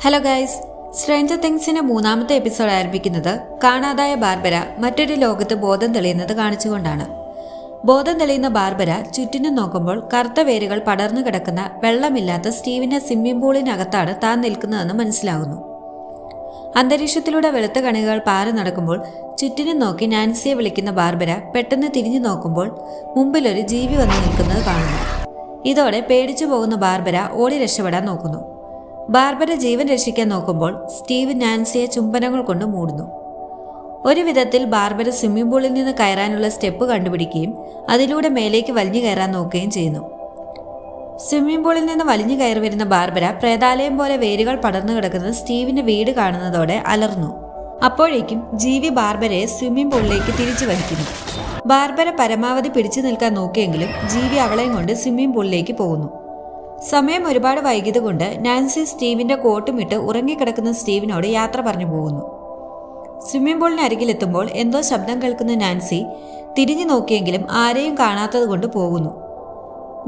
Hello guys, stranger തിങ്സിന്റെ മൂന്നാമത്തെ episode ആരംഭിക്കുന്നത് കാണാതായ ബാർബര മറ്റൊരു ലോകത്ത് ബോധം തെളിയുന്നത് കാണിച്ചുകൊണ്ടാണ്. ബോധം തെളിയുന്ന ബാർബര ചുറ്റിനും നോക്കുമ്പോൾ കറുത്ത വേരുകൾ പടർന്നു കിടക്കുന്ന വെള്ളമില്ലാത്ത സ്റ്റീവിന്റെ സ്വിമ്മിംഗ് പൂളിനകത്താണ് താൻ നിൽക്കുന്നതെന്ന് മനസ്സിലാകുന്നു. അന്തരീക്ഷത്തിലൂടെ വെളുത്ത കണികകൾ പാറി നടക്കുമ്പോൾ ചുറ്റിനും നോക്കി നാൻസിയെ വിളിക്കുന്ന ബാർബര പെട്ടെന്ന് തിരിഞ്ഞു നോക്കുമ്പോൾ മുമ്പിലൊരു ജീവി വന്നു നിൽക്കുന്നത് കാണുന്നു. ഇതോടെ പേടിച്ചു പോകുന്ന ബാർബര ഓടി രക്ഷപ്പെടാൻ നോക്കുന്നു. ബാർബര ജീവൻ രക്ഷിക്കാൻ നോക്കുമ്പോൾ സ്റ്റീവ് നാൻസിയെ ചുംബനങ്ങൾ കൊണ്ട് മൂടുന്നു. ഒരു വിധത്തിൽ ബാർബര സ്വിമ്മിംഗ് പൂളിൽ നിന്ന് കയറാനുള്ള സ്റ്റെപ്പ് കണ്ടുപിടിക്കുകയും അതിലൂടെ മേലേക്ക് വലിഞ്ഞു കയറാൻ നോക്കുകയും ചെയ്യുന്നു. സ്വിമ്മിംഗ് പൂളിൽ നിന്ന് വലിഞ്ഞു കയറി വരുന്ന ബാർബര പ്രേതാലയം പോലെ വേരുകൾ പടർന്നു കിടക്കുന്ന സ്റ്റീവിന്റെ വീട് കാണുന്നതോടെ അലർന്നു. അപ്പോഴേക്കും ജീവി ബാർബരയെ സ്വിമ്മിംഗ് പൂളിലേക്ക് തിരിച്ചു വലിക്കുന്നു. ബാർബര പരമാവധി പിടിച്ചു നിൽക്കാൻ നോക്കിയെങ്കിലും ജീവി അവളെയും കൊണ്ട് സ്വിമ്മിംഗ് പൂളിലേക്ക് പോകുന്നു. സമയം ഒരുപാട് വൈകിയതുകൊണ്ട് നാൻസി സ്റ്റീവിന്റെ കോട്ടുമിട്ട് ഉറങ്ങിക്കിടക്കുന്ന സ്റ്റീവിനോട് യാത്ര പറഞ്ഞു പോകുന്നു. സ്വിമ്മിംഗ് പൂളിന് അരികിലെത്തുമ്പോൾ എന്തോ ശബ്ദം കേൾക്കുന്ന നാൻസി തിരിഞ്ഞു നോക്കിയെങ്കിലും ആരെയും കാണാത്തത് കൊണ്ട് പോകുന്നു.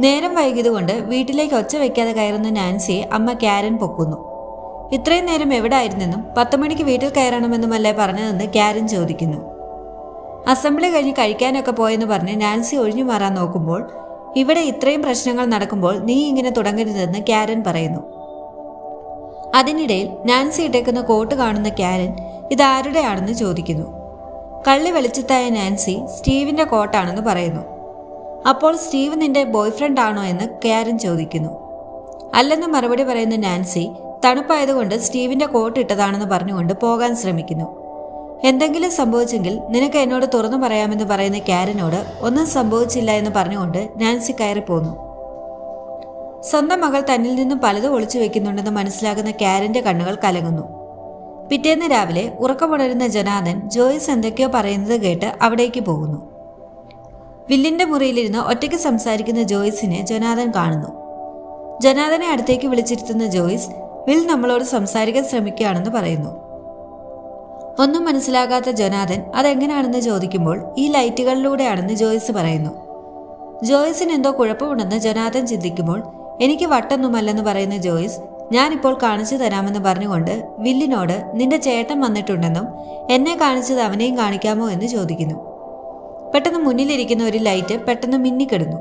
നേരം വൈകിയതുകൊണ്ട് വീട്ടിലേക്ക് ഒച്ച വയ്ക്കാതെ കയറുന്ന നാൻസിയെ അമ്മ കാരൻ പൊക്കുന്നു. ഇത്രയും നേരം എവിടെ ആയിരുന്നെന്നും 10 മണിക്ക് വീട്ടിൽ കയറണമെന്നുമല്ലേ പറഞ്ഞതെന്ന് കാരൻ ചോദിക്കുന്നു. അസംബ്ലി കഴിഞ്ഞ് കഴിക്കാനൊക്കെ പോയെന്ന് പറഞ്ഞ് നാൻസി ഒഴിഞ്ഞു മാറാൻ നോക്കുമ്പോൾ ഇവിടെ ഇത്രയും പ്രശ്നങ്ങൾ നടക്കുമ്പോൾ നീ ഇങ്ങനെ തുടങ്ങരുതെന്ന് കാരൻ പറയുന്നു. അതിനിടയിൽ നാൻസി ഇട്ടേക്കുന്ന കോട്ട് കാണുന്ന കാരൻ ഇതാരുടെയാണെന്ന് ചോദിക്കുന്നു. കള്ളി വെളിച്ചത്തായ നാൻസി സ്റ്റീവിന്റെ കോട്ടാണെന്ന് പറയുന്നു. അപ്പോൾ സ്റ്റീവ് നിന്റെ ബോയ്ഫ്രണ്ട് ആണോ എന്ന് കാരൻ ചോദിക്കുന്നു. അല്ലെന്ന് മറുപടി പറയുന്ന നാൻസി തണുപ്പായതുകൊണ്ട് സ്റ്റീവിന്റെ കോട്ട് ഇട്ടതാണെന്ന് പറഞ്ഞുകൊണ്ട് പോകാൻ ശ്രമിക്കുന്നു. എന്തെങ്കിലും സംഭവിച്ചെങ്കിൽ നിനക്ക് എന്നോട് തുറന്നു പറയാമെന്ന് പറയുന്ന കാരനോട് ഒന്നും സംഭവിച്ചില്ല എന്ന് പറഞ്ഞുകൊണ്ട് നാൻസി കയറിപ്പോന്നു. സ്വന്തം മകൾ തന്നിൽ നിന്നും പലതും ഒളിച്ചു വെക്കുന്നുണ്ടെന്ന് മനസ്സിലാകുന്ന കാരന്റെ കണ്ണുകൾ കലങ്ങുന്നു. പിറ്റേന്ന് രാവിലെ ഉറക്കമുണരുന്ന ജനാദൻ ജോയ്സ് എന്തൊക്കെയോ പറയുന്നത് കേട്ട് അവിടേക്ക് പോകുന്നു. വില്ലിന്റെ മുറിയിലിരുന്ന് ഒറ്റയ്ക്ക് സംസാരിക്കുന്ന ജോയ്സിനെ ജനാദൻ കാണുന്നു. ജനാദനെ അടുത്തേക്ക് വിളിച്ചിരുത്തുന്ന ജോയ്സ് വിൽ നമ്മളോട് സംസാരിക്കാൻ ശ്രമിക്കുകയാണെന്ന് പറയുന്നു. ഒന്നും മനസ്സിലാകാത്ത ജനാദൻ അതെങ്ങനെയാണെന്ന് ചോദിക്കുമ്പോൾ ഈ ലൈറ്റുകളിലൂടെയാണെന്ന് ജോയ്സ് പറയുന്നു. ജോയ്സിന് എന്തോ കുഴപ്പമുണ്ടെന്ന് ജനാദൻ ചിന്തിക്കുമ്പോൾ എനിക്ക് വട്ടൊന്നുമല്ലെന്ന് പറയുന്ന ജോയ്സ് ഞാനിപ്പോൾ കാണിച്ചു തരാമെന്ന് പറഞ്ഞുകൊണ്ട് വില്ലിനോട് നിന്റെ ചേട്ടൻ വന്നിട്ടുണ്ടെന്നും എന്നെ കാണിച്ചത് അവനെയും കാണിക്കാമോ എന്ന് ചോദിക്കുന്നു. പെട്ടെന്ന് മുന്നിലിരിക്കുന്ന ഒരു ലൈറ്റ് പെട്ടെന്ന് മിന്നിക്കിടുന്നു.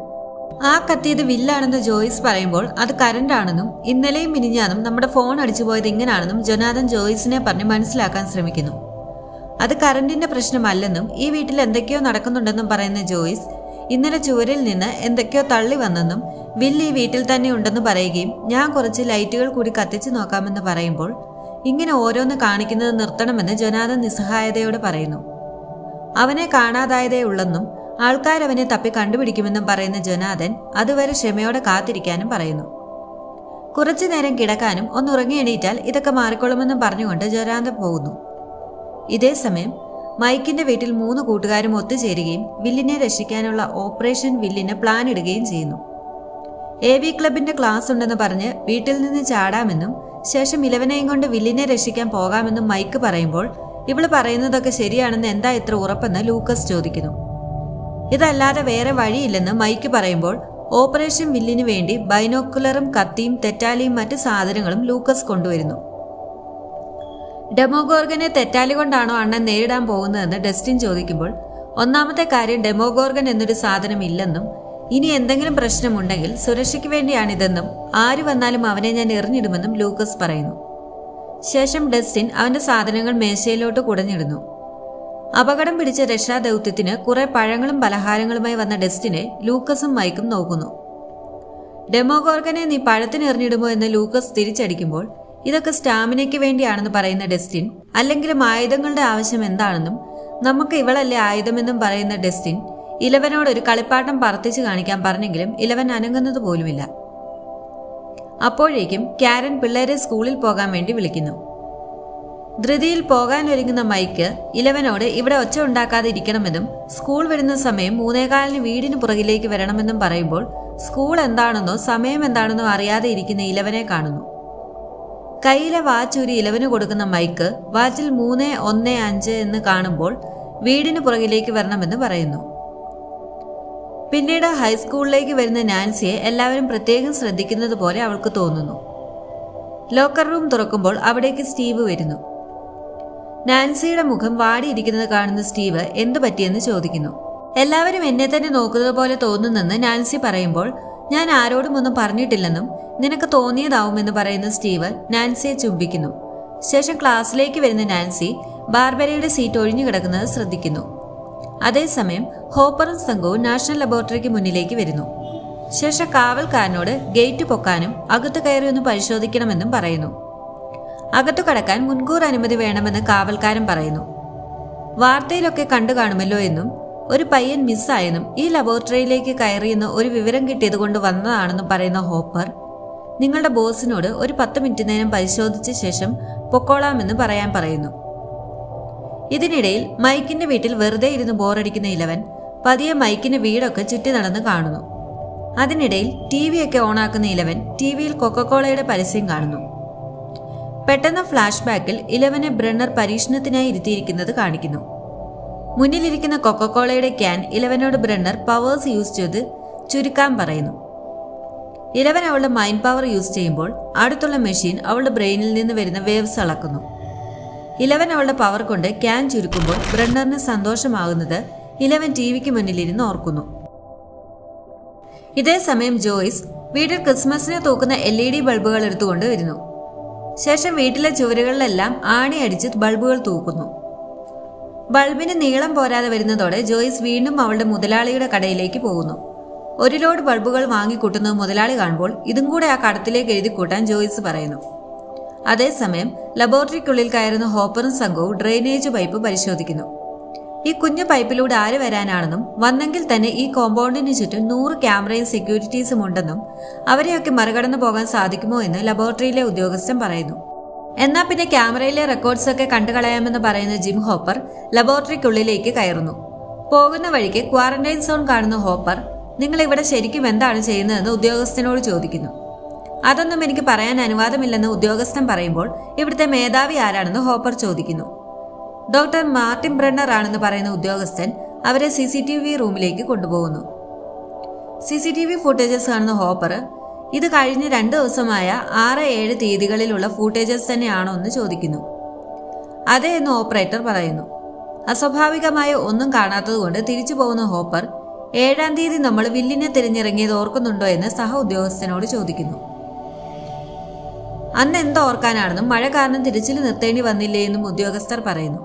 ആ കത്തിയത് വില്ലാണെന്ന് ജോയ്സ് പറയുമ്പോൾ അത് കറണ്ടാണെന്നും ഇന്നലെയും മിനിഞ്ഞാന്നും നമ്മുടെ ഫോൺ അടിച്ചുപോയത് ഇങ്ങനാണെന്നും ജനാദൻ ജോയ്സിനെ പറഞ്ഞ് മനസ്സിലാക്കാൻ ശ്രമിക്കുന്നു. അത് കറണ്ടിന്റെ പ്രശ്നമല്ലെന്നും ഈ വീട്ടിൽ എന്തൊക്കെയോ നടക്കുന്നുണ്ടെന്നും പറയുന്ന ജോയ്സ് ഇന്നലെ ചുവരിൽ നിന്ന് എന്തൊക്കെയോ തള്ളി വന്നെന്നും വില്ല് ഈ വീട്ടിൽ തന്നെ ഉണ്ടെന്ന് പറയുകയും ഞാൻ കുറച്ച് ലൈറ്റുകൾ കൂടി കത്തിച്ചു നോക്കാമെന്ന് പറയുമ്പോൾ ഇങ്ങനെ ഓരോന്ന് കാണിക്കുന്നത് നിർത്തണമെന്ന് ജനാദൻ നിസ്സഹായതയോടെ പറയുന്നു. അവനെ കാണാതായതേ ഉള്ളെന്നും ആൾക്കാരവനെ തപ്പി കണ്ടുപിടിക്കുമെന്നും പറയുന്ന ജനാദൻ അതുവരെ ക്ഷമയോടെ കാത്തിരിക്കാനും പറയുന്നു. കുറച്ചു നേരം കിടക്കാനും ഒന്നുറങ്ങി എണീറ്റാൽ ഇതൊക്കെ മാറിക്കൊള്ളുമെന്നും പറഞ്ഞുകൊണ്ട് ജനാദൻ പോകുന്നു. ഇതേസമയം മൈക്കിന്റെ വീട്ടിൽ 3 കൂട്ടുകാരും ഒത്തുചേരുകയും വില്ലിനെ രക്ഷിക്കാനുള്ള ഓപ്പറേഷൻ വില്ലിന് പ്ലാൻ ഇടുകയും ചെയ്യുന്നു. AV ക്ലബിന്റെ ക്ലാസ് ഉണ്ടെന്ന് പറഞ്ഞ് വീട്ടിൽ നിന്ന് ചാടാമെന്നും ശേഷം ഇലവനെയും കൊണ്ട് വില്ലിനെ രക്ഷിക്കാൻ പോകാമെന്നും മൈക്ക് പറയുമ്പോൾ ഇവള് പറയുന്നതൊക്കെ ശരിയാണെന്ന് എന്താ ഇത്ര ഉറപ്പെന്ന് ലൂക്കസ് ചോദിക്കുന്നു. ഇതല്ലാതെ വേറെ വഴിയില്ലെന്ന് മൈക്ക് പറയുമ്പോൾ ഓപ്പറേഷൻ വില്ലിന് വേണ്ടി ബൈനോക്കുലറും കത്തിയും തെറ്റാലിയും മറ്റ് സാധനങ്ങളും ലൂക്കസ് കൊണ്ടുവരുന്നു. ഡെമോഗോർഗനെ തെറ്റാലി കൊണ്ടാണോ അണ്ണൻ നേരിടാൻ പോകുന്നതെന്ന് ഡസ്റ്റിൻ ചോദിക്കുമ്പോൾ ഒന്നാമത്തെ കാര്യം ഡെമോഗോർഗൻ എന്നൊരു സാധനം ഇല്ലെന്നും ഇനി എന്തെങ്കിലും പ്രശ്നമുണ്ടെങ്കിൽ സുരക്ഷയ്ക്ക് വേണ്ടിയാണിതെന്നും ആര് വന്നാലും അവനെ ഞാൻ എറിഞ്ഞിടുമെന്നും ലൂക്കസ് പറയുന്നു. ശേഷം ഡസ്റ്റിൻ അവന്റെ സാധനങ്ങൾ മേശയിലോട്ട് കുടഞ്ഞിടുന്നു. അപകടം പിടിച്ച രക്ഷാദൗത്യത്തിന് കുറെ പഴങ്ങളും പലഹാരങ്ങളുമായി വന്ന ഡസ്റ്റിനെ ലൂക്കസും മൈക്കും നോക്കുന്നു. ഡെമോഗോർഗനെ നീ പഴത്തിന് എറിഞ്ഞിടുമോ എന്ന് ലൂക്കസ് തിരിച്ചടിക്കുമ്പോൾ ഇതൊക്കെ സ്റ്റാമിനയ്ക്ക് വേണ്ടിയാണെന്ന് പറയുന്ന ഡസ്റ്റിൻ അല്ലെങ്കിലും ആയുധങ്ങളുടെ ആവശ്യം എന്താണെന്നും നമുക്ക് ഇവളല്ലേ ആയുധമെന്നും പറയുന്ന ഡസ്റ്റിൻ ഇലവനോട് ഒരു കളിപ്പാട്ടം പറത്തിച്ചു കാണിക്കാൻ പറഞ്ഞെങ്കിലും ഇലവൻ അനങ്ങുന്നത് പോലുമില്ല. അപ്പോഴേക്കും കാരൻ പിള്ളേരെ സ്കൂളിൽ പോകാൻ വേണ്ടി വിളിക്കുന്നു. ധൃതിയിൽ പോകാനൊരുങ്ങുന്ന മൈക്ക് ഇലവനോട് ഇവിടെ ഒച്ച ഉണ്ടാക്കാതെ ഇരിക്കണമെന്നും സ്കൂൾ വരുന്ന സമയം 3:15 വീടിന് പുറകിലേക്ക് വരണമെന്നും പറയുമ്പോൾ സ്കൂൾ എന്താണെന്നോ സമയം എന്താണെന്നോ അറിയാതെ ഇരിക്കുന്ന ഇലവനെ കാണുന്നു. കയ്യിലെ വാച്ചൂരി ഇലവന് കൊടുക്കുന്ന മൈക്ക് വാച്ചിൽ 3:15 എന്ന് കാണുമ്പോൾ വീടിന് പുറകിലേക്ക് വരണമെന്ന് പറയുന്നു. പിന്നീട് ഹൈസ്കൂളിലേക്ക് വരുന്ന നാൻസിയെ എല്ലാവരും പ്രത്യേകം ശ്രദ്ധിക്കുന്നത് പോലെ അവൾക്ക് തോന്നുന്നു. ലോക്കർ റൂം തുറക്കുമ്പോൾ അവിടേക്ക് സ്റ്റീവ് വരുന്നു. നാൻസിയുടെ മുഖം വാടിയിരിക്കുന്നത് കാണുന്ന സ്റ്റീവ് എന്തു പറ്റിയെന്ന് ചോദിക്കുന്നു. എല്ലാവരും എന്നെ തന്നെ നോക്കുന്നത് പോലെ തോന്നുന്നെന്ന് നാൻസി പറയുമ്പോൾ ഞാൻ ആരോടും ഒന്നും പറഞ്ഞിട്ടില്ലെന്നും നിനക്ക് തോന്നിയതാവുമെന്ന് പറയുന്ന സ്റ്റീവ് നാൻസിയെ ചുംബിക്കുന്നു. ശേഷം ക്ലാസ്സിലേക്ക് വരുന്ന നാൻസി ബാർബരയുടെ സീറ്റ് ഒഴിഞ്ഞു കിടക്കുന്നത് ശ്രദ്ധിക്കുന്നു. അതേസമയം ഹോപ്പറും സംഘവും നാഷണൽ ലബോറട്ടറിക്ക് മുന്നിലേക്ക് വരുന്നു. ശേഷം കാവൽക്കാരനോട് ഗേറ്റ് പൊക്കാനും അകത്ത് കയറി ഒന്ന് പരിശോധിക്കണമെന്നും പറയുന്നു. അകത്തു കടക്കാൻ മുൻകൂർ അനുമതി വേണമെന്ന് കാവൽക്കാരൻ പറയുന്നു. വാർത്തയിലൊക്കെ കണ്ടു കാണുമല്ലോ എന്നും ഒരു പയ്യൻ മിസ്സായെന്നും ഈ ലബോറട്ടറിയിലേക്ക് കയറിയെന്ന് ഒരു വിവരം കിട്ടിയതുകൊണ്ട് വന്നതാണെന്നും പറയുന്ന ഹോപ്പർ നിങ്ങളുടെ ബോസിനോട് ഒരു 10 മിനിറ്റ് നേരം പരിശോധിച്ച ശേഷം പൊക്കോളാമെന്ന് പറയാൻ പറയുന്നു. ഇതിനിടയിൽ മൈക്കിന്റെ വീട്ടിൽ വെറുതെ ഇരുന്ന് ബോറടിക്കുന്ന ഇലവൻ പതിയെ മൈക്കിന്റെ വീടൊക്കെ ചുറ്റി നടന്ന് കാണുന്നു. അതിനിടയിൽ TV ഒക്കെ ഓണാക്കുന്ന ഇലവൻ TVയിൽ കൊക്കക്കോളയുടെ പരസ്യം കാണുന്നു. പെട്ടെന്ന് ഫ്ലാഷ് ബാക്കിൽ ഇലവനെ ബ്രണ്ണർ പരീക്ഷണത്തിനായി ഇരുത്തിയിരിക്കുന്നത് കാണിക്കുന്നു. മുന്നിലിരിക്കുന്ന കൊക്കക്കോളയുടെ ക്യാൻ ഇലവനോട് ബ്രണ്ണർ പവേഴ്സ് യൂസ് ചെയ്ത് ചുരുക്കാൻ പറയുന്നു. ഇലവൻ അവളുടെ മൈൻഡ് പവർ യൂസ് ചെയ്യുമ്പോൾ അടുത്തുള്ള മെഷീൻ അവളുടെ ബ്രെയിനിൽ നിന്ന് വരുന്ന വേവ്സ് അളക്കുന്നു. ഇലവൻ അവളുടെ പവർ കൊണ്ട് ക്യാൻ ചുരുക്കുമ്പോൾ ബ്രണ്ണറിന് സന്തോഷമാകുന്നത് ഇലവൻ TVക്ക് മുന്നിലിരുന്ന് ഓർക്കുന്നു. ഇതേ സമയം ജോയ്സ് വീട്ടിൽ ക്രിസ്മസിനെ തൂക്കുന്ന LED ബൾബുകൾ എടുത്തുകൊണ്ട് വരുന്നു. ശേഷം വീട്ടിലെ ചുവരുകളിലെല്ലാം ആണി അടിച്ച് ബൾബുകൾ തൂക്കുന്നു. ബൾബിന് നീളം പോരാതെ വരുന്നതോടെ ജോയ്സ് വീണ്ടും അവളുടെ മുതലാളിയുടെ കടയിലേക്ക് പോകുന്നു. ഒരു ലോഡ് ബൾബുകൾ വാങ്ങിക്കൂട്ടുന്നത് മുതലാളി കാണുമ്പോൾ ഇതും കൂടെ ആ കടത്തിലേക്ക് എഴുതി കൂട്ടാൻ ജോയ്സ് പറയുന്നു. അതേസമയം ലബോറട്ടറിക്കുള്ളിൽ കയറുന്ന ഹോപ്പറും സംഘവും ഡ്രെയിനേജ് പൈപ്പ് പരിശോധിക്കുന്നു. ഈ കുഞ്ഞു പൈപ്പിലൂടെ ആര് വരാനാണെന്നും വന്നെങ്കിൽ തന്നെ ഈ കോമ്പൗണ്ടിന് ചുറ്റും 100 ക്യാമറയും സെക്യൂരിറ്റീസും ഉണ്ടെന്നും അവരെയൊക്കെ മറികടന്നു പോകാൻ സാധിക്കുമോ എന്ന് ലബോറട്ടറിയിലെ ഉദ്യോഗസ്ഥൻ പറയുന്നു. എന്നാൽ പിന്നെ ക്യാമറയിലെ റെക്കോർഡ്സ് ഒക്കെ കണ്ടുകളയാമെന്ന് പറയുന്ന ജിം ഹോപ്പർ ലബോറട്ടറിക്കുള്ളിലേക്ക് കയറുന്നു. പോകുന്ന വഴിക്ക് ക്വാറന്റൈൻ സോൺ കാണുന്ന ഹോപ്പർ നിങ്ങൾ ഇവിടെ ശരിക്കും എന്താണ് ചെയ്യുന്നതെന്ന് ഉദ്യോഗസ്ഥനോട് ചോദിക്കുന്നു. അതൊന്നും എനിക്ക് പറയാൻ അനുവാദമില്ലെന്ന് ഉദ്യോഗസ്ഥൻ പറയുമ്പോൾ ഇവിടുത്തെ മേധാവി ആരാണെന്ന് ഹോപ്പർ ചോദിക്കുന്നു. ഡോക്ടർ മാർട്ടിൻ ബ്രണ്ണർ ആണെന്ന് പറയുന്ന ഉദ്യോഗസ്ഥൻ അവരെ CCTV റൂമിലേക്ക് കൊണ്ടുപോകുന്നു. CCTV ഫുട്ടേജസ് കാണുന്ന ഹോപ്പർ ഇത് കഴിഞ്ഞ് 2 ദിവസമായ 6-7 തീയതികളിലുള്ള ഫുട്ടേജസ് തന്നെയാണോ എന്ന് ചോദിക്കുന്നു. അതെ എന്ന് ഓപ്പറേറ്റർ പറയുന്നു. അസ്വാഭാവികമായ ഒന്നും കാണാത്തതുകൊണ്ട് തിരിച്ചു പോകുന്ന ഹോപ്പർ 7-ാം തീയതി നമ്മൾ വില്ലിനെ തിരഞ്ഞിറങ്ങിയത് ഓർക്കുന്നുണ്ടോ എന്ന് സഹ ഉദ്യോഗസ്ഥനോട് ചോദിക്കുന്നു. അന്ന് എന്തോർക്കാനാണെന്നും മഴ കാരണം തിരച്ചിൽ നിർത്തേണ്ടി വന്നില്ലേ എന്നും ഉദ്യോഗസ്ഥർ പറയുന്നു.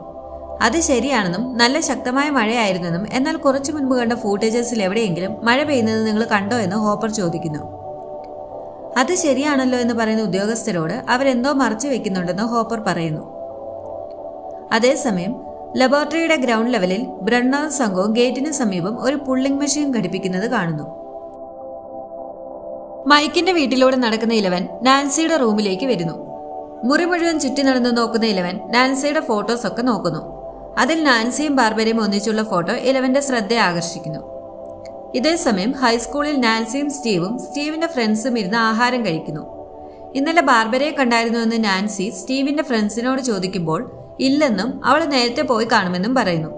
അത് ശരിയാണെന്നും നല്ല ശക്തമായ മഴയായിരുന്നെന്നും എന്നാൽ കുറച്ചു മുൻപ് കണ്ട ഫൂട്ടേജസിൽ എവിടെയെങ്കിലും മഴ പെയ്യുന്നത് നിങ്ങൾ കണ്ടോ എന്ന് ഹോപ്പർ ചോദിക്കുന്നു. അത് ശരിയാണല്ലോ എന്ന് പറയുന്ന ഉദ്യോഗസ്ഥരോട് അവരെന്തോ മറച്ചു വെക്കുന്നുണ്ടെന്ന് ഹോപ്പർ പറയുന്നു. അതേസമയം ലബോറട്ടറിയുടെ ഗ്രൗണ്ട് ലെവലിൽ ബ്രണ്ണർ സംഘവും ഗേറ്റിന് സമീപം ഒരു പുള്ളിംഗ് മെഷീൻ ഘടിപ്പിക്കുന്നത് കാണുന്നു. മൈക്കിന്റെ വീട്ടിലൂടെ നടക്കുന്ന ഇലവൻ നാൻസിയുടെ റൂമിലേക്ക് വരുന്നു. മുറി മുഴുവൻ ചുറ്റി നടന്നു നോക്കുന്ന ഇലവൻ നാൻസിയുടെ ഫോട്ടോസ് ഒക്കെ നോക്കുന്നു. അതിൽ നാൻസിയും ബാർബരയും ഒന്നിച്ചുള്ള ഫോട്ടോ ഇലവന്റെ ശ്രദ്ധയെ ആകർഷിക്കുന്നു. ഇതേസമയം ഹൈസ്കൂളിൽ നാൻസിയും സ്റ്റീവിന്റെ ഫ്രണ്ട്സും ഇരുന്ന് ആഹാരം കഴിക്കുന്നു. ഇന്നലെ ബാർബരയെ കണ്ടായിരുന്നുവെന്ന് നാൻസി സ്റ്റീവിന്റെ ഫ്രണ്ട്സിനോട് ചോദിക്കുമ്പോൾ ഇല്ലെന്നും അവൾ നേരത്തെ പോയി കാണുമെന്നും പറയുന്നു.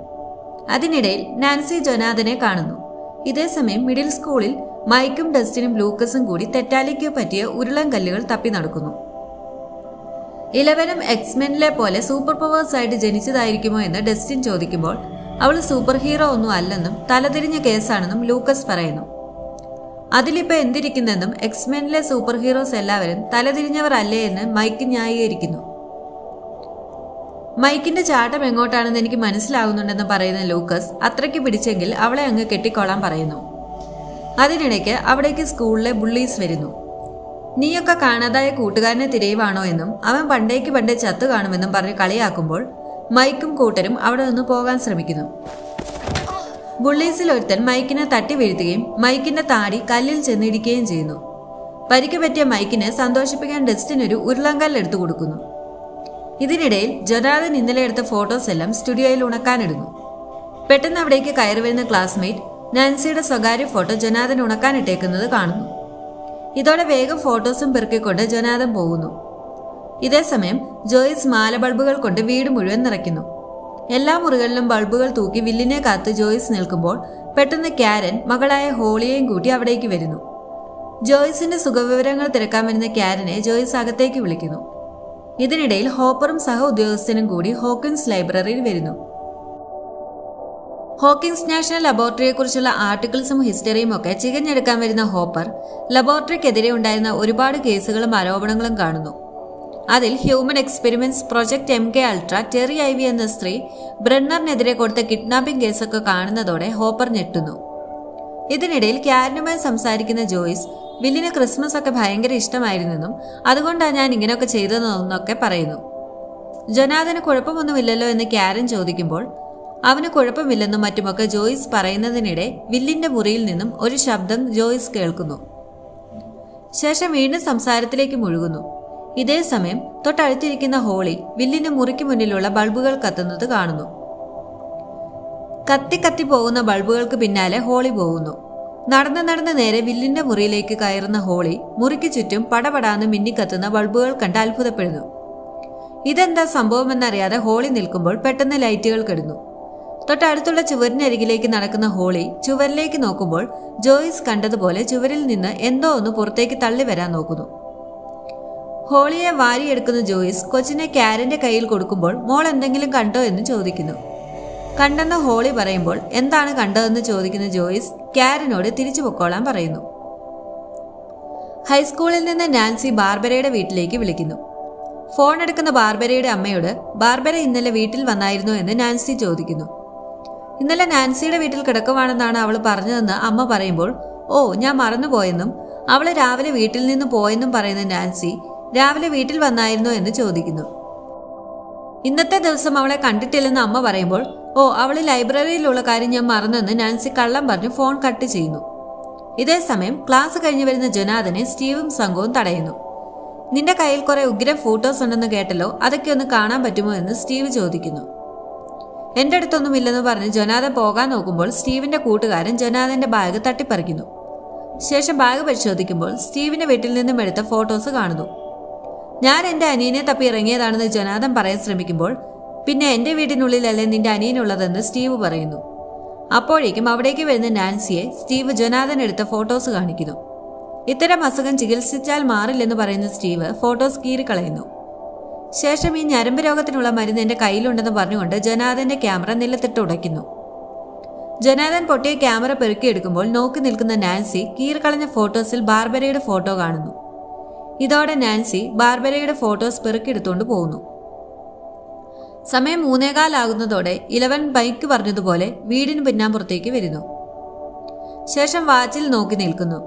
അതിനിടയിൽ നാൻസി ജൊനാഥനെ കാണുന്നു. ഇതേസമയം മിഡിൽ സ്കൂളിൽ മൈക്കും ഡസ്റ്റിനും ലൂക്കസും കൂടി തെറ്റാലിക്ക് പറ്റിയ ഉരുളൻകല്ലുകൾ തപ്പി നടക്കുന്നു. ഇലവനും എക്സ്മെനിലെ പോലെ സൂപ്പർ പവേഴ്സ് ആയിട്ട് ജനിച്ചതായിരിക്കുമോ എന്ന് ഡസ്റ്റിൻ ചോദിക്കുമ്പോൾ അവൾ സൂപ്പർ ഹീറോ ഒന്നും അല്ലെന്നും തലതിരിഞ്ഞ കേസാണെന്നും ലൂക്കസ് പറയുന്നു. അതിലിപ്പോൾ എന്തിരിക്കുന്നെന്നും എക്സ്മെനിലെ സൂപ്പർ ഹീറോസ് എല്ലാവരും തലതിരിഞ്ഞവർ അല്ലേ എന്ന് മൈക്ക് ന്യായീകരിക്കുന്നു. മൈക്കിന്റെ ചാട്ടം എങ്ങോട്ടാണെന്ന് എനിക്ക് മനസ്സിലാകുന്നുണ്ടെന്ന് പറയുന്ന ലൂക്കസ് അത്രയ്ക്ക് പിടിച്ചെങ്കിൽ അവളെ അങ്ങ് കെട്ടിക്കോളാൻ പറയുന്നു. അതിനിടയ്ക്ക് അവിടേക്ക് സ്കൂളിലെ ബുള്ളീസ് വരുന്നു. നീയൊക്കെ കാണാതായ കൂട്ടുകാരനെ തിരയുവാണോ എന്നും അവൻ പണ്ടേ ചത്തു കാണുമെന്നും പറഞ്ഞ് കളിയാക്കുമ്പോൾ മൈക്കും കൂട്ടരും അവിടെ നിന്ന് പോകാൻ ശ്രമിക്കുന്നു. ബുള്ളീസിൽ ഒരുത്തൻ മൈക്കിനെ തട്ടി വീഴ്ത്തുകയും മൈക്കിന്റെ താടി കല്ലിൽ ചെന്നിടിക്കുകയും ചെയ്യുന്നു. പരിക്ക് പറ്റിയ മൈക്കിനെ സന്തോഷിപ്പിക്കാൻ ഡസ്റ്റിനൊരു ഉരുളങ്കല്ല് എടുത്തു കൊടുക്കുന്നു. ഇതിനിടയിൽ ജൊനാഥൻ ഇന്നലെ എടുത്ത ഫോട്ടോസ് എല്ലാം സ്റ്റുഡിയോയിൽ ഉണക്കാനിടുന്നു. പെട്ടെന്ന് അവിടേക്ക് കയറി വരുന്ന ക്ലാസ്മേറ്റ് നാൻസിയുടെ സ്വകാര്യ ഫോട്ടോ ജൊനാഥൻ ഉണക്കാനിട്ടേക്കുന്നത് കാണുന്നു. ഇതോടെ വേഗം ഫോട്ടോസും പെറുക്കിക്കൊണ്ട് ജൊനാഥൻ പോകുന്നു. ഇതേസമയം ജോയ്സ് മാല ബൾബുകൾ കൊണ്ട് വീട് മുഴുവൻ നിറയ്ക്കുന്നു. എല്ലാ മുറികളിലും ബൾബുകൾ തൂക്കി വില്ലിനെ കാത്ത് ജോയ്സ് നിൽക്കുമ്പോൾ പെട്ടെന്ന് കാരൻ മകളായ ഹോളിയെയും കൂട്ടി അവിടേക്ക് വരുന്നു. ജോയ്സിന്റെ സുഖവിവരങ്ങൾ തിരക്കാൻ വരുന്ന കാരനെ ജോയ്സ് അകത്തേക്ക് വിളിക്കുന്നു. ഇതിനിടയിൽ ഹോപ്പറും സഹ ഉദ്യോഗസ്ഥനും കൂടി ഹോക്കിൻസ് ലൈബ്രറിയിൽ വരുന്നു. ഹോക്കിൻസ് നാഷണൽ ലബോറട്ടറിയെക്കുറിച്ചുള്ള ആർട്ടിക്കിൾസും ഹിസ്റ്ററിയും ഒക്കെ ചികഞ്ഞെടുക്കാൻ വരുന്ന ഹോപ്പർ ലബോറട്ടറിക്കെതിരെ ഉണ്ടായിരുന്ന ഒരുപാട് കേസുകളും ആരോപണങ്ങളും കാണുന്നു. അതിൽ human experiments, project MK ultra, Terry Ivy എന്ന സ്ത്രീ ബ്രണ്ണറിനെതിരെ കൊടുത്ത കിഡ്നാപ്പിംഗ് കേസൊക്കെ കാണുന്നതോടെ ഹോപ്പർ ഞെട്ടുന്നു. ഇതിനിടയിൽ കാരനുമായി സംസാരിക്കുന്ന ജോയ്സ് വില്ലിന് ക്രിസ്മസ് ഒക്കെ ഭയങ്കര ഇഷ്ടമായിരുന്നെന്നും അതുകൊണ്ടാണ് ഞാൻ ഇങ്ങനെയൊക്കെ ചെയ്തതെന്നൊക്കെ പറയുന്നു. ജൊനാഥന് കുഴപ്പമൊന്നുമില്ലല്ലോ എന്ന് കാരൻ ചോദിക്കുമ്പോൾ അവന് കുഴപ്പമില്ലെന്നും മറ്റുമൊക്കെ ജോയ്സ് പറയുന്നതിനിടെ വില്ലിന്റെ മുറിയിൽ നിന്നും ഒരു ശബ്ദം ജോയ്സ് കേൾക്കുന്നു. ശേഷം വീണ്ടും സംസാരത്തിലേക്ക് മുഴുകുന്നു. ഇതേ സമയം തൊട്ടടുത്തിരിക്കുന്ന ഹോളി വില്ലിന്റെ മുറിക്ക് മുന്നിലുള്ള ബൾബുകൾ കത്തുന്നത് കാണുന്നു. കത്തി പോകുന്ന ബൾബുകൾക്ക് പിന്നാലെ ഹോളി പോകുന്നു. നടന്ന് നേരെ വില്ലിന്റെ മുറിയിലേക്ക് കയറുന്ന ഹോളി മുറിക്ക് ചുറ്റും പടപടാന്ന് മിന്നിക്കത്തുന്ന ബൾബുകൾ കണ്ട് അത്ഭുതപ്പെടുന്നു. ഇതെന്താ സംഭവമെന്നറിയാതെ ഹോളി നിൽക്കുമ്പോൾ പെട്ടെന്ന് ലൈറ്റുകൾ കെടുന്നു. തൊട്ടടുത്തുള്ള ചുവരിനരികിലേക്ക് നടക്കുന്ന ഹോളി ചുവരിലേക്ക് നോക്കുമ്പോൾ ജോയ്സ് കണ്ടതുപോലെ ചുവരിൽ നിന്ന് എന്തോ ഒന്ന് പുറത്തേക്ക് തള്ളി വരാൻ നോക്കുന്നു. ഹോളിയെ വാരിയെടുക്കുന്ന ജോയ്സ് കൊച്ചിനെ കാരന്റെ കയ്യിൽ കൊടുക്കുമ്പോൾ മോൾ എന്തെങ്കിലും കണ്ടോ എന്ന് ചോദിക്കുന്നു. കണ്ടെന്ന് ഹോളി പറയുമ്പോൾ എന്താണ് കണ്ടതെന്ന് ചോദിക്കുന്ന ജോയ്സ് കാരനോട് തിരിച്ചു പൊക്കോളാൻ പറയുന്നു. ഹൈസ്കൂളിൽ നിന്ന് നാൻസി ബാർബരയുടെ വീട്ടിലേക്ക് വിളിക്കുന്നു. ഫോൺ എടുക്കുന്ന ബാർബരയുടെ അമ്മയോട് ബാർബര ഇന്നലെ വീട്ടിൽ വന്നായിരുന്നോ എന്ന് നാൻസി ചോദിക്കുന്നു. ഇന്നലെ നാൻസിയുടെ വീട്ടിൽ കിടക്കുവാണെന്നാണ് അവൾ പറഞ്ഞതെന്ന് അമ്മ പറയുമ്പോൾ ഓ ഞാൻ മറന്നുപോയെന്നും അവള് രാവിലെ വീട്ടിൽ നിന്ന് പോയെന്നും പറയുന്ന നാൻസി രാവിലെ വീട്ടിൽ വന്നായിരുന്നോ എന്ന് ചോദിക്കുന്നു. ഇന്നത്തെ ദിവസം അവളെ കണ്ടിട്ടില്ലെന്ന് അമ്മ പറയുമ്പോൾ ഓ അവള് ലൈബ്രറിയിലുള്ള കാര്യം ഞാൻ മറന്നെന്ന് നാൻസി കള്ളം പറഞ്ഞ് ഫോൺ കട്ട് ചെയ്യുന്നു. ഇതേ സമയം ക്ലാസ് കഴിഞ്ഞു വരുന്ന ജൊനാഥനെ സ്റ്റീവും സംഘവും തടയുന്നു. നിന്റെ കയ്യിൽ കുറെ ഉഗ്ര ഫോട്ടോസ് ഉണ്ടെന്ന് കേട്ടല്ലോ, അതൊക്കെ ഒന്ന് കാണാൻ പറ്റുമോ എന്ന് സ്റ്റീവ് ചോദിക്കുന്നു. എന്റെ അടുത്തൊന്നുമില്ലെന്ന് പറഞ്ഞ് ജൊനാഥൻ പോകാൻ നോക്കുമ്പോൾ സ്റ്റീവിന്റെ കൂട്ടുകാരൻ ജൊനാഥന്റെ ബാഗ് തട്ടിപ്പറിക്കുന്നു. ശേഷം ബാഗ് പരിശോധിക്കുമ്പോൾ സ്റ്റീവിന്റെ വീട്ടിൽ നിന്നും എടുത്ത ഫോട്ടോസ് കാണുന്നു. ഞാൻ എന്റെ അനിയനെ തപ്പി ഇറങ്ങിയതാണെന്ന് ജൊനാഥൻ പറയാൻ ശ്രമിക്കുമ്പോൾ പിന്നെ എന്റെ വീടിനുള്ളിലല്ലേ നിന്റെ അനിയനുള്ളതെന്ന് സ്റ്റീവ് പറയുന്നു. അപ്പോഴേക്കും അവിടേക്ക് വരുന്ന നാൻസിയെ സ്റ്റീവ് ജൊനാഥൻ എടുത്ത ഫോട്ടോസ് കാണിക്കുന്നു. ഇത്തരം അസുഖം ചികിത്സിച്ചാൽ മാറില്ലെന്ന് പറയുന്ന സ്റ്റീവ് ഫോട്ടോസ് കീറിക്കളയുന്നു. ശേഷം ഈ ഞരമ്പ് രോഗത്തിനുള്ള മരുന്ന് എന്റെ കയ്യിലുണ്ടെന്ന് പറഞ്ഞുകൊണ്ട് ജൊനാഥന്റെ ക്യാമറ നിലത്തിട്ട് ഉടയ്ക്കുന്നു. ജൊനാഥൻ പൊട്ടിയ ക്യാമറ പെറുക്കിയെടുക്കുമ്പോൾ നോക്കി നിൽക്കുന്ന നാൻസി കീറിക്കളഞ്ഞ ഫോട്ടോസിൽ ബാർബരയുടെ ഫോട്ടോ കാണുന്നു. ഇതോടെ നാൻസി ബാർബരയുടെ ഫോട്ടോസ് പെറുക്കിയെടുത്തുകൊണ്ട് പോകുന്നു. സമയം 3:15 ഇലവൻ ബൈക്ക് പറഞ്ഞതുപോലെ വീടിന് പിന്നാമ്പുറത്തേക്ക് വരുന്നു. ശേഷം വാച്ചിൽ നോക്കി നിൽക്കുന്നു.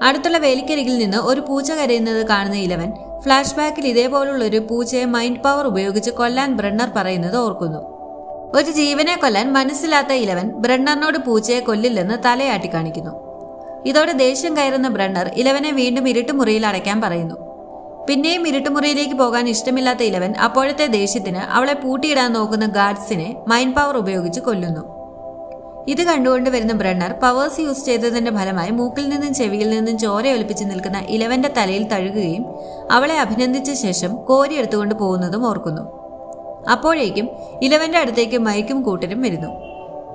അടുത്തുള്ള വേലിക്കരികിൽ നിന്ന് ഒരു പൂച്ച കരയുന്നത് കാണുന്ന ഇലവൻ ഫ്ലാഷ് ബാക്കിൽ ഇതേപോലുള്ള ഒരു പൂച്ചയെ മൈൻഡ് പവർ ഉപയോഗിച്ച് കൊല്ലാൻ ബ്രണ്ണർ പറയുന്നത് ഓർക്കുന്നു. ഒരു ജീവനെ കൊല്ലാൻ മനസ്സിലാത്ത ഇലവൻ ബ്രണ്ണറിനോട് പൂച്ചയെ കൊല്ലില്ലെന്ന് തലയാട്ടി കാണിക്കുന്നു. ഇതോടെ ദേഷ്യം കയറുന്ന ബ്രണ്ണർ ഇലവനെ വീണ്ടും ഇരുട്ടുമുറിയിൽ അടയ്ക്കാൻ പറയുന്നു. പിന്നെയും ഇരുട്ടുമുറിയിലേക്ക് പോകാൻ ഇഷ്ടമില്ലാത്ത ഇലവൻ അപ്പോഴത്തെ ദേഷ്യത്തിന് അവളെ പൂട്ടിയിടാൻ നോക്കുന്ന ഗാർഡ്സിനെ മൈൻഡ് പവർ ഉപയോഗിച്ച് കൊല്ലുന്നു. ഇത് കണ്ടുകൊണ്ട് വരുന്ന ബ്രണ്ണർ പവേഴ്സ് യൂസ് ചെയ്തതിന്റെ ഫലമായി മൂക്കിൽ നിന്നും ചെവിയിൽ നിന്നും ചോര ഒലിപ്പിച്ച് നിൽക്കുന്ന ഇലവന്റെ തലയിൽ തഴുകുകയും അവളെ അഭിനന്ദിച്ച ശേഷം കോരിയെടുത്തുകൊണ്ട് പോകുന്നതും ഓർക്കുന്നു. അപ്പോഴേക്കും ഇലവന്റെ അടുത്തേക്ക് മൈക്കും കൂട്ടരും വരുന്നു.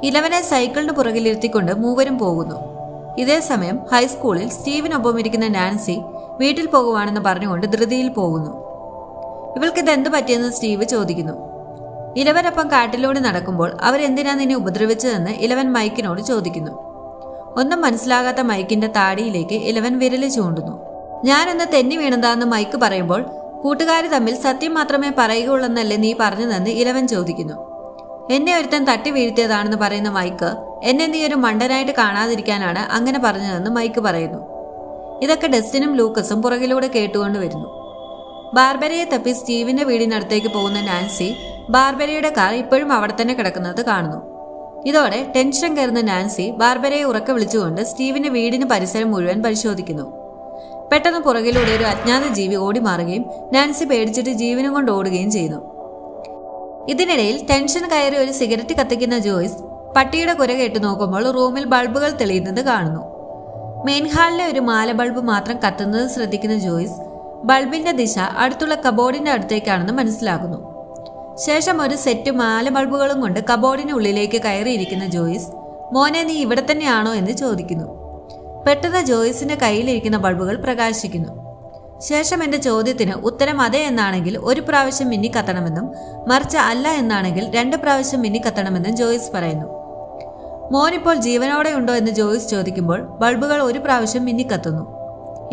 ഇലവനെ സൈക്കിളിന് പുറകിലിരുത്തിക്കൊണ്ട് മൂവരും പോകുന്നു. ഇതേ സമയം ഹൈസ്കൂളിൽ സ്റ്റീവിനൊപ്പം ഇരിക്കുന്ന നാൻസി വീട്ടിൽ പോകുവാണെന്ന് പറഞ്ഞുകൊണ്ട് ധൃതിയിൽ പോകുന്നു. ഇവൾക്കിതെന്ത് പറ്റിയെന്ന് സ്റ്റീവ് ചോദിക്കുന്നു. ഇലവനൊപ്പം കാട്ടിലൂടെ നടക്കുമ്പോൾ അവരെന്തിനാ നിന്നെ ഉപദ്രവിച്ചതെന്ന് ഇലവൻ മൈക്കിനോട് ചോദിക്കുന്നു. ഒന്നും മനസ്സിലാകാത്ത മൈക്കിന്റെ താടിയിലേക്ക് ഇലവൻ വിരല് ചൂണ്ടുന്നു. ഞാനൊന്ന് തെന്നി വീണതാന്ന് മൈക്ക് പറയുമ്പോൾ കൂട്ടുകാർ തമ്മിൽ സത്യം മാത്രമേ പറയുകയുള്ളെന്നല്ലേ നീ പറഞ്ഞതെന്ന് ഇലവൻ ചോദിക്കുന്നു. എന്നെ ഒരുത്തൻ തട്ടി വീഴ്ത്തിയതാണെന്ന് പറയുന്ന മൈക്ക് എന്നെ നീ ഒരു മണ്ടനായിട്ട് കാണാതിരിക്കാനാണ് അങ്ങനെ പറഞ്ഞതെന്ന് മൈക്ക് പറയുന്നു. ഇതൊക്കെ ഡസ്റ്റിനും ലൂക്കസും പുറകിലൂടെ കേട്ടുകൊണ്ട് വരുന്നു. ബാർബരയെ തപ്പി സ്റ്റീവിന്റെ വീടിനടുത്തേക്ക് പോകുന്ന നാൻസി ബാർബരയുടെ കാർ ഇപ്പോഴും അവിടെ തന്നെ കിടക്കുന്നത് കാണുന്നു. ഇതോടെ ടെൻഷൻ കയറുന്ന നാൻസി ബാർബരയെ ഉറക്കെ വിളിച്ചുകൊണ്ട് സ്റ്റീവിന്റെ വീടിന് പരിസരം മുഴുവൻ പരിശോധിക്കുന്നു. പെട്ടെന്ന് പുറകിലൂടെ ഒരു അജ്ഞാത ജീവി ഓടി മാറുകയും നാൻസി പേടിച്ചിട്ട് ജീവനും കൊണ്ട് ഓടുകയും ചെയ്യുന്നു. ഇതിനിടയിൽ ടെൻഷൻ കയറി ഒരു സിഗരറ്റ് കത്തിക്കുന്ന ജോയ്സ് പട്ടിയുടെ കുര കേട്ട് നോക്കുമ്പോൾ റൂമിൽ ബൾബുകൾ തെളിയുന്നത് കാണുന്നു. മെയിൻ ഹാളിലെ ഒരു മാല ബൾബ് മാത്രം കത്തുന്നത് ശ്രദ്ധിക്കുന്ന ജോയ്സ് ബൾബിന്റെ ദിശ അടുത്തുള്ള കബോർഡിന്റെ അടുത്തേക്കാണെന്ന് മനസ്സിലാക്കുന്നു. ശേഷം ഒരു സെറ്റ് മാല ബൾബുകളും കൊണ്ട് കബോർഡിന് ഉള്ളിലേക്ക് കയറിയിരിക്കുന്ന ജോയ്സ് മോനെ നീ ഇവിടെ തന്നെയാണോ എന്ന് ചോദിക്കുന്നു. പെട്ടെന്ന് ജോയ്സിന്റെ കയ്യിലിരിക്കുന്ന ബൾബുകൾ പ്രകാശിക്കുന്നു. ശേഷം എന്റെ ചോദ്യത്തിന് ഉത്തരം അതെ എന്നാണെങ്കിൽ 1 പ്രാവശ്യം മിന്നിക്കത്തണമെന്നും മറിച്ച് അല്ല എന്നാണെങ്കിൽ 2 പ്രാവശ്യം മിന്നിക്കത്തണമെന്നും ജോയ്സ് പറയുന്നു. മോനിപ്പോൾ ജീവനോടെ ഉണ്ടോ എന്ന് ജോയ്സ് ചോദിക്കുമ്പോൾ ബൾബുകൾ 1 പ്രാവശ്യം മിന്നിക്കത്തുന്നു.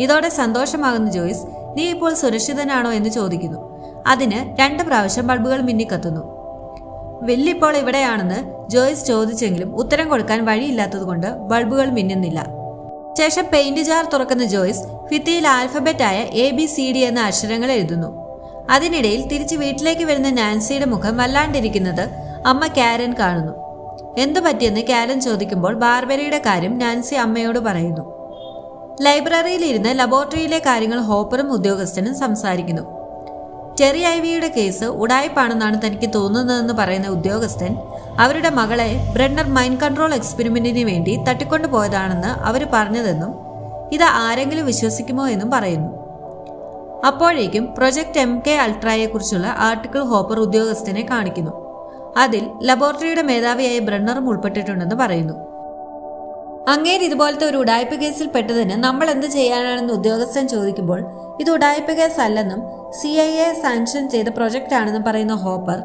ഇതോടെ സന്തോഷമാകുന്ന ജോയ്സ് നീ ഇപ്പോൾ സുരക്ഷിതനാണോ എന്ന് ചോദിക്കുന്നു. അതിന് 2 പ്രാവശ്യം ബൾബുകൾ മിന്നിക്കത്തുന്നു. വില്ലിപ്പോൾ ഇവിടെയാണെന്ന് ജോയ്സ് ചോദിച്ചെങ്കിലും ഉത്തരം കൊടുക്കാൻ വഴിയില്ലാത്തതുകൊണ്ട് ബൾബുകൾ മിന്നുന്നില്ല. ശേഷം പെയിന്റ് ജാർ തുറക്കുന്ന ജോയ്സ് ഭിത്തിയിൽ ആൽഫബറ്റായ ABCD എന്ന അക്ഷരങ്ങൾ എഴുതുന്നു. അതിനിടയിൽ തിരിച്ച് വീട്ടിലേക്ക് വരുന്ന നാൻസിയുടെ മുഖം വല്ലാണ്ടിരിക്കുന്നത് അമ്മ കാരൻ കാണുന്നു. എന്തു പറ്റിയെന്ന് കാരൻ ചോദിക്കുമ്പോൾ ബാർബരയുടെ കാര്യം നാൻസി അമ്മയോട് പറയുന്നു. ലൈബ്രറിയിലിരുന്ന് ലബോറട്ടറിയിലെ കാര്യങ്ങൾ ഹോപ്പറും ഉദ്യോഗസ്ഥനും സംസാരിക്കുന്നു. ടെറി ഐവിയുടെ കേസ് ഉടായ്പാണെന്നാണ് തനിക്ക് തോന്നുന്നതെന്ന് പറയുന്ന ഉദ്യോഗസ്ഥൻ അവരുടെ മകളെ ബ്രെന്നർ മൈൻഡ് കൺട്രോൾ എക്സ്പെരിമെന്റിന് വേണ്ടി തട്ടിക്കൊണ്ടുപോയതാണെന്ന് അവർ പറഞ്ഞതെന്നും ഇത് ആരെങ്കിലും വിശ്വസിക്കുമോ എന്നും പറയുന്നു. അപ്പോഴേക്കും പ്രൊജക്ട് MK അൾട്രയെക്കുറിച്ചുള്ള ആർട്ടിക്കിൾ ഹോപ്പർ ഉദ്യോഗസ്ഥനെ കാണിക്കുന്നു. അതിൽ ലബോറട്ടറിയുടെ മേധാവിയായ ബ്രെന്നറും ഉൾപ്പെട്ടിട്ടുണ്ടെന്ന് പറയുന്നു. അങ്ങേര് ഇതുപോലത്തെ ഒരു ഉടായ്പ കേസിൽ പെട്ടതിന് നമ്മൾ എന്ത് ചെയ്യാനാണെന്ന് ഉദ്യോഗസ്ഥൻ ചോദിക്കുമ്പോൾ ഇത് ഉടായ്പ കേസ് അല്ലെന്നും CIA സാങ്ഷൻ ചെയ്ത പ്രൊജക്റ്റ് ആണെന്നും പറയുന്ന ഹോപ്പർ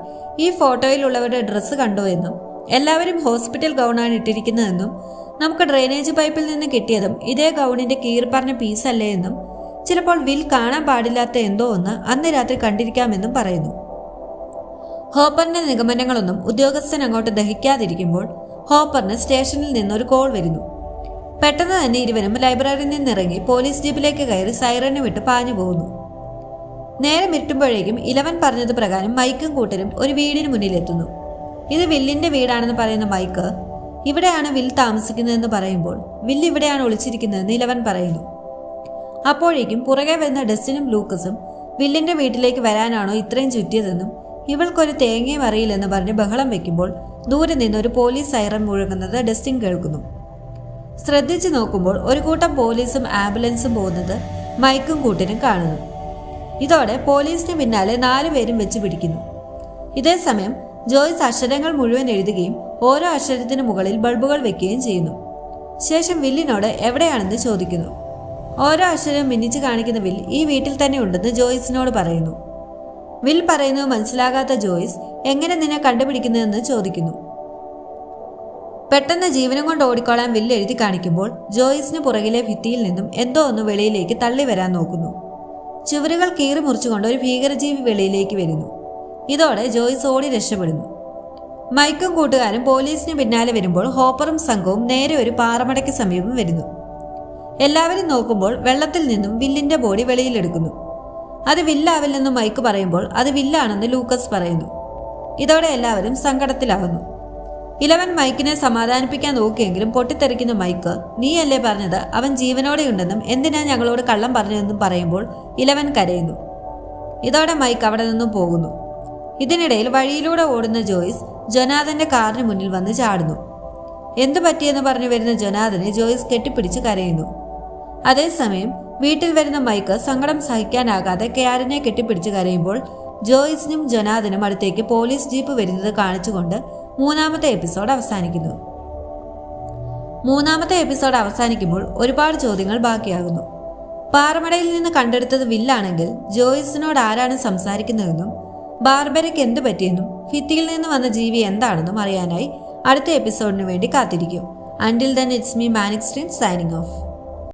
ഈ ഫോട്ടോയിലുള്ളവരുടെ ഡ്രസ്സ് കണ്ടോ എന്നും എല്ലാവരും ഹോസ്പിറ്റൽ ഗൗണാണ് ഇട്ടിരിക്കുന്നതെന്നും നമുക്ക് ഡ്രെയിനേജ് പൈപ്പിൽ നിന്ന് കിട്ടിയതും ഇതേ ഗൗണിന്റെ കീറിപ്പറഞ്ഞ പീസല്ലേ എന്നും ചിലപ്പോൾ വിൽ കാണാൻ പാടില്ലാത്ത എന്തോ ഒന്ന് അന്ന് രാത്രി കണ്ടിരിക്കാമെന്നും പറയുന്നു. ഹോപ്പറിന്റെ നിഗമനങ്ങളൊന്നും ഉദ്യോഗസ്ഥൻ അങ്ങോട്ട് ദഹിക്കാതിരിക്കുമ്പോൾ ഹോപ്പറിന് സ്റ്റേഷനിൽ നിന്നൊരു കോൾ വരുന്നു. പെട്ടെന്ന് തന്നെ ഇരുവരും ലൈബ്രറിയിൽ നിന്നിറങ്ങി പോലീസ് ജീപ്പിലേക്ക് കയറി സൈറന് വിട്ട് പാഞ്ഞു പോകുന്നു. നേരെ മിട്ടുമ്പോഴേക്കും 11 പറഞ്ഞത് പ്രകാരം മൈക്കും കൂട്ടരും ഒരു വീടിന് മുന്നിലെത്തുന്നു. ഇത് വില്ലിന്റെ വീടാണെന്ന് പറയുന്ന മൈക്ക് ഇവിടെയാണ് വിൽ താമസിക്കുന്നതെന്ന് പറയുമ്പോൾ വില്ല് ഇവിടെയാണ് ഒളിച്ചിരിക്കുന്നതെന്ന് 11 പറയുന്നു. അപ്പോഴേക്കും പുറകെ വരുന്ന ഡസ്റ്റിനും ലൂക്കസും വില്ലിന്റെ വീട്ടിലേക്ക് വരാനാണോ ഇത്രയും ചുറ്റിയതെന്നും ഇവൾക്കൊരു തേങ്ങയും അറിയില്ലെന്ന് പറഞ്ഞ് ബഹളം വെക്കുമ്പോൾ ദൂരെ നിന്നൊരു പോലീസ് സൈറൻ മുഴങ്ങുന്നത് ഡസ്റ്റിൻ കേൾക്കുന്നു. ശ്രദ്ധിച്ചു നോക്കുമ്പോൾ ഒരു കൂട്ടം പോലീസും ആംബുലൻസും പോകുന്നത് മൈക്കും കൂട്ടിനും കാണുന്നു. ഇതോടെ പോലീസിന് പിന്നാലെ 4 പേരും വെച്ച് പിടിക്കുന്നു. ഇതേസമയം ജോയ്സ് അക്ഷരങ്ങൾ മുഴുവൻ എഴുതുകയും ഓരോ അക്ഷരത്തിന് മുകളിൽ ബൾബുകൾ വെക്കുകയും ചെയ്യുന്നു. ശേഷം വില്ലിനോട് എവിടെയാണെന്ന് ചോദിക്കുന്നു. ഓരോ അക്ഷരവും മിന്നിച്ച് കാണിക്കുന്ന വിൽ ഈ വീട്ടിൽ തന്നെ ഉണ്ടെന്ന് ജോയ്സിനോട് പറയുന്നു. വിൽ പറയുന്നത് മനസ്സിലാകാത്ത ജോയ്സ് എങ്ങനെ നിന്നെ കണ്ടുപിടിക്കുന്നതെന്ന് ചോദിക്കുന്നു. പെട്ടെന്ന് ജീവനം കൊണ്ട് ഓടിക്കോളാൻ വില്ല് എഴുതി കാണിക്കുമ്പോൾ ജോയ്സിന് പുറകിലെ ഭിത്തിയിൽ നിന്നും എന്തോ ഒന്ന് വെളിയിലേക്ക് തള്ളി വരാൻ നോക്കുന്നു. ചുവരുകൾ കീറി മുറിച്ചുകൊണ്ട് ഒരു ഭീകരജീവി വെളിയിലേക്ക് വരുന്നു. ഇതോടെ ജോയ്സ് ഓടി രക്ഷപ്പെടുന്നു. മൈക്കും കൂട്ടുകാരും പോലീസിന് പിന്നാലെ വരുമ്പോൾ ഹോപ്പറും സംഘവും നേരെ ഒരു പാറമടയ്ക്ക് സമീപം വരുന്നു. എല്ലാവരും നോക്കുമ്പോൾ വെള്ളത്തിൽ നിന്നും വില്ലിന്റെ ബോഡി വെളിയിലെടുക്കുന്നു. അത് വില്ലാവില്ലെന്ന് മൈക്ക് പറയുമ്പോൾ അത് വില്ലാണെന്ന് ലൂക്കസ് പറയുന്നു. ഇതോടെ എല്ലാവരും സങ്കടത്തിലാകുന്നു. 11 മൈക്കിനെ സമാധാനിപ്പിക്കാൻ നോക്കിയെങ്കിലും പൊട്ടിത്തെറിക്കുന്ന മൈക്ക് നീയല്ലേ പറഞ്ഞത് അവൻ ജീവനോടെയുണ്ടെന്നും എന്തിനാ ഞങ്ങളോട് കള്ളം പറഞ്ഞതെന്നും പറയുമ്പോൾ 11 കരയുന്നു. ഇതോടെ മൈക്ക് അവിടെ നിന്നും പോകുന്നു. ഇതിനിടയിൽ വഴിയിലൂടെ ഓടുന്ന ജോയ്സ് ജൊനാഥന്റെ കാറിന് മുന്നിൽ വന്ന് ചാടുന്നു. എന്തു പറ്റിയെന്ന് പറഞ്ഞു വരുന്ന ജൊനാഥനെ ജോയ്സ് കെട്ടിപ്പിടിച്ച് കരയുന്നു. അതേസമയം വീട്ടിൽ വരുന്ന മൈക്ക് സങ്കടം സഹിക്കാനാകാതെ കാരനെ കെട്ടിപ്പിടിച്ച് കരയുമ്പോൾ ജോയ്സിനും ജൊനാഥനും അടുത്തേക്ക് പോലീസ് ജീപ്പ് വരുന്നത് കാണിച്ചുകൊണ്ട് മൂന്നാമത്തെ എപ്പിസോഡ് അവസാനിക്കുമ്പോൾ ഒരുപാട് ചോദ്യങ്ങൾ ബാക്കിയാകുന്നു. പാറമടയിൽ നിന്ന് കണ്ടെടുത്തത് വില്ലാണെങ്കിൽ ജോയ്സിനോട് ആരാണ് സംസാരിക്കുന്നതെന്നും ബാർബരയ്ക്ക് എന്തു പറ്റിയെന്നും ഭിത്തിയിൽ നിന്ന് വന്ന ജീവി എന്താണെന്നും അറിയാനായി അടുത്ത എപ്പിസോഡിന് വേണ്ടി കാത്തിരിക്കും. Until then, it's me, Manic Stream, signing off.